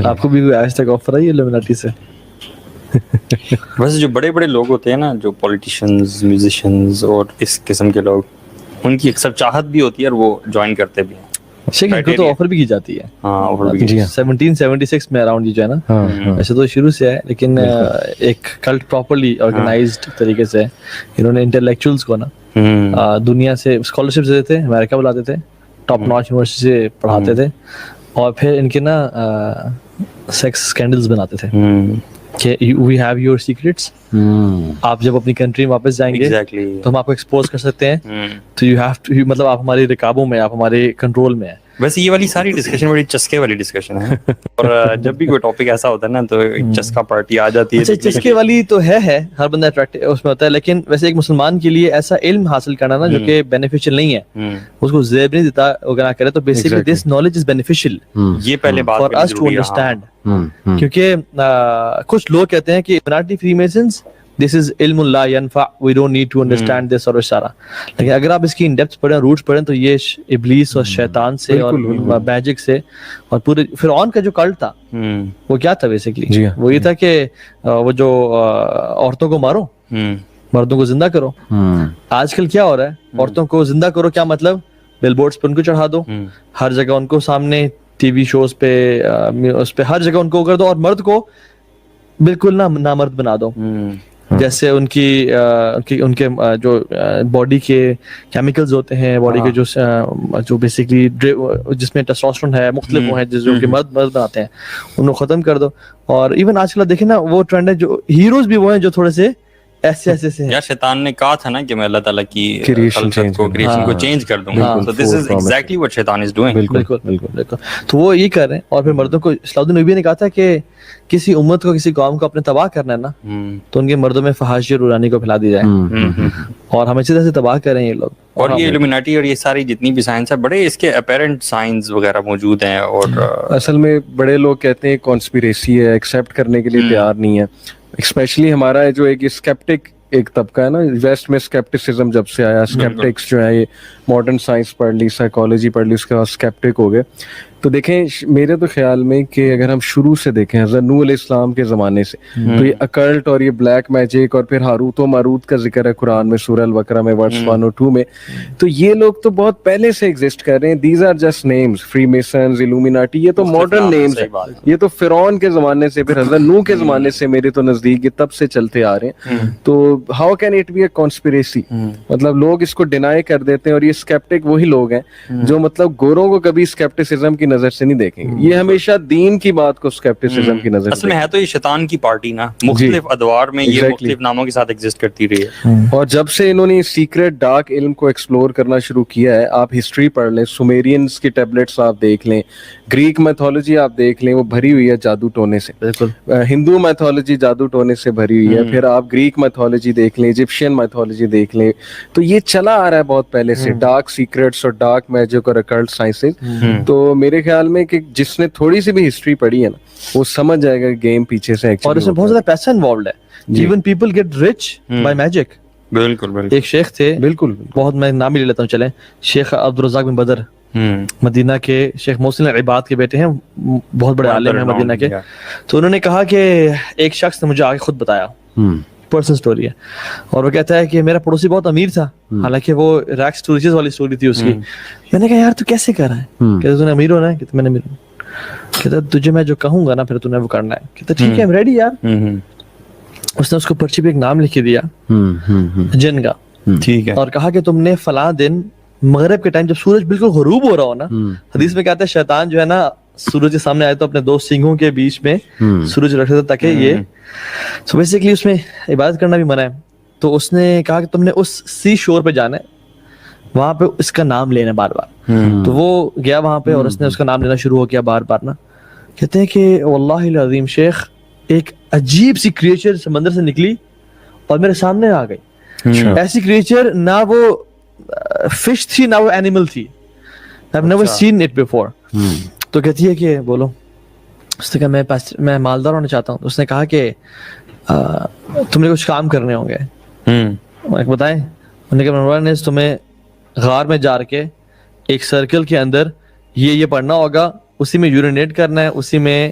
آپ کو بھی آج تک آفر آئی الومناٹی سے؟ ویسے جو بڑے بڑے لوگ ہوتے ہیں نا، جو پولیٹیشنز، میوزیشنز اور اس قسم کے لوگ، ان کی اکثر چاہت بھی ہوتی ہے اور وہ جوائن کرتے بھی ہیں. شیخ ان کو تو آفر بھی کی جاتی ہے. ہاں آفر بھی. 1776 میں اراؤنڈ یہ جو ہے نا، ویسے تو شروع سے ہے لیکن ایک کلٹ پراپرلی آرگنائزڈ طریقے سے انہوں نے انٹلیکچوئلس کو نا دنیا سے اسکالرشپ دیتے تھے، امریکہ بلاتے تھے، ٹاپ ناچ یونیورسٹی سے پڑھاتے تھے، اور پھر ان کے نا سیکس اسکینڈلز بناتے تھے کہ وی ہیو یور سیکریٹس، آپ جب اپنی کنٹری میں واپس جائیں گے تو ہم آپ کو ایکسپوز کر سکتے ہیں، تو یو ہیو ٹو، مطلب آپ ہماری رکابوں میں، آپ ہمارے کنٹرول میں ہیں. ویسے یہ والی ساری ڈسکشن بڑی چسکے والی ڈسکشن ہے، اور جب بھی کوئی ٹاپک ایسا ہوتا ہے نا تو ایک چسکا پارٹی آ جاتی ہے. اچھا چسکے والی تو ہے ہر بندہ اٹریکٹ اس میں ہوتا ہے، لیکن ویسے ایک مسلمان کے لیے ایسا علم حاصل کرنا نا جو کہ بینیفیشیل نہیں ہے، اس کو زیب نہیں دیتا اگر نہ کرے، تو basically this knowledge is beneficial یہ پہلے بات فار اس ٹو انڈرسٹینڈ. کیونکہ کچھ لوگ کہتے ہیں کہ الومناٹی فری میسنز دس از علم لا ینفع، we don't need to understand this اور اشارہ. لیکن اگر آپ اس کی ان ڈیپتھ پڑھیں، روٹس پڑھیں، تو یہ ابلیس اور شیطان سے اور میجک سے، اور پورے فرعون کا جو کلٹ تھا وہ کیا تھا بیسیکلی، وہ یہ تھا کہ وہ جو عورتوں کو مارو، مردوں کو زندہ کرو. آج کل کیا ہو رہا ہے، عورتوں کو زندہ کرو کیا مطلب، بل بورڈز پہ ان کو چڑھا دو، ہر جگہ ان کو سامنے ٹی وی شوز پہ، اس پہ ہر جگہ ان کو کر دو، اور مرد کو بالکل نامرد بنا دو. جیسے ان کے جو باڈی کے کیمیکلز ہوتے ہیں، باڈی کے جو بیسیکلی جس میں ٹیسٹوسٹیرون ہے، مختلف وہ ہیں جو کہ مرد بناتے ہیں، ان کو ختم کر دو. اور ایون آج کل دیکھیں نا وہ ٹرینڈ ہے، جو ہیروز بھی وہ ہیں جو تھوڑے سے ایسے ہیں. یار شیطان نے کہا تھا نا کہ میں اللہ تعالیٰ کی خلقت کو، کریشن کو چینج کر دوں گا. So this is exactly what شیطان is doing. بالکل. تو وہ یہ کر رہے ہیں. اور پھر مردوں کو اسلام النبی نے کہا تھا کہ کسی امت کو، کسی قوم کو اپنے تباہ کرنا ہے نا، تو ان کے مردوں میں فحاشی اور رورانی کو پھیلا دی جائے، اور ہمیں اسی طرح سے تباہ کریں یہ لوگ. اور یہ الومناٹی اور یہ ساری جتنی بھی سائنس ہے، بڑے اس کے اپیرنٹ سائنس وغیرہ موجود ہیں. اور اصل میں بڑے لوگ کہتے ہیں کانسپیریسی ہے، ایکسیپٹ کرنے کے لیے تیار نہیں ہے. اسپیشلی ہمارا جو ایک اسکیپٹک ایک طبقہ ہے نا، ویسٹ میں اسکیپٹسزم جب سے آیا، اسکیپٹکس جو ہے یہ ماڈرن سائنس پڑھ لی، سائیکالوجی پڑھ لی، اس کے بعد اسکیپٹک ہو گئے. تو دیکھیں میرے تو خیال میں کہ اگر ہم شروع سے دیکھیں حضرت نوح علیہ السلام کے زمانے سے، تو یہ اکلٹ اور یہ بلیک میجک، اور پھر ہاروت و ماروت کا ذکر ہے قرآن میں سورہ البقرہ میں ورس 102 میں. تو یہ لوگ تو بہت پہلے سے ایگزسٹ کر رہے ہیں. These are just names, free masons, Illuminati, یہ تو ماڈرن نیمز ہیں. یہ تو فرعون کے زمانے سے، پھر حضرت نوح کے زمانے سے میرے تو نزدیک یہ تب سے چلتے آ رہے ہیں. تو how can it be a conspiracy? مطلب لوگ اس کو ڈینائی کر دیتے ہیں. اور یہ اسکیپٹک وہی لوگ ہیں جو مطلب گوروں کو کبھی اسکیپٹسزم کی نظر سے نہیں دیکھیں گے. یہ ہمیشہ دین کی بات کو اسکیپٹسزم کی نظر سے. اصل میں ہے تو یہ شیطان کی پارٹی نا، مختلف ادوار میں یہ مختلف ناموں کے ساتھ ایگزسٹ کرتی رہی ہے. اور جب سے انہوں نے سیکریٹ ڈارک علم کو ایکسپلور کرنا شروع کیا ہے، آپ ہسٹری پڑھ لیں، سومیرینز کی ٹیبلٹس آپ دیکھ لیں، گریک میتھولوجی آپ دیکھ لیں، وہ بھری ہوئی ہے جادو ٹونے سے. ہندو میتھولوجی جادو ٹونے سے بھری ہوئی ہے. پھر آپ گریک میتھولوجی دیکھ لیں، ایجپشین میتھولوجی دیکھ لیں. تو یہ چلا آ رہا ہے بہت پہلے سے، ڈارک سیکریٹس اور ڈارک میجک اور اکلٹ سائنسز. تو میرے خیال میں کہ جس نے تھوڑی سی بھی ہسٹری پڑھی ہے نا، وہ سمجھ جائے گا گیم پیچھے سے. اور اس میں بہت زیادہ پیسہ انوالوڈ ہے. Even people get rich by magic. بالکل. ایک شیخ تھے، بالکل بہت، میں نام ہی لے لیتا ہوں چلیں، شیخ عبدالرزاق بن بدر، مدینہ کے، شیخ محسن العباد کے بیٹے ہیں، بہت بڑے عالم ہیں مدینہ کے. تو انہوں نے کہا کہ ایک شخص نے مجھے آگے خود بتایا، پرسنل سٹوری ہے، اور وہ کہتا ہے کہ میرا پڑوسی بہت امیر تھا، حالانکہ وہ ریکس ٹو ریچز والی سٹوری تھی اس کی. میں نے کہا یار تو کیسے کر رہا ہے؟ کہتا تو نے امیر ہونا ہے؟ کہتا میں نے امیر ہوں. کہتا تجھے میں جو کہوں گا نا پھر تو نے وہ کرنا ہے. کہتا ٹھیک ہے I'm ready یار. اس نے اس کو پرچی پہ ایک نام لکھ دیا جن کا، ٹھیک ہے، اور کہا کہ تم نے فلاں دن مغرب کے ٹائم جب سورج بالکل غروب ہو رہا ہو نا، حدیث میں کہتا ہے شیطان جو ہے نا سورج کے سامنے آئے تو اپنے دو سینگوں کے بیچ میں سورج رکھ دیتا تاکہ یہ، سو بیسیکلی اس میں عبادت کرنا بھی منع ہے. تو اس نے کہا کہ تم نے اس سی شور پہ جانا ہے، وہاں پہ اس کا نام لینا بار بار. تو وہ گیا وہاں پہ اور اس نے اس کا نام لینا شروع ہو کیا بار بار نا. کہتے ہیں کہ واللہ العظیم شیخ ایک عجیب سی کریچر سمندر سے نکلی اور میرے سامنے آ گئی. ایسی کریچر نہ وہ فش تھی نہ وہ اینیمل تھی. I've never seen it before. تو کہتی ہے کہ بولو. اس نے کہا میں مالدار ہونا چاہتا ہوں. اس نے کہا کہ تم نے کچھ کام کرنے ہوں گے، بتائیں. انہوں نے کہا تمہیں غار میں جا کے ایک سرکل کے اندر یہ پڑھنا ہوگا، اسی میں یورینیٹ کرنا ہے، اسی میں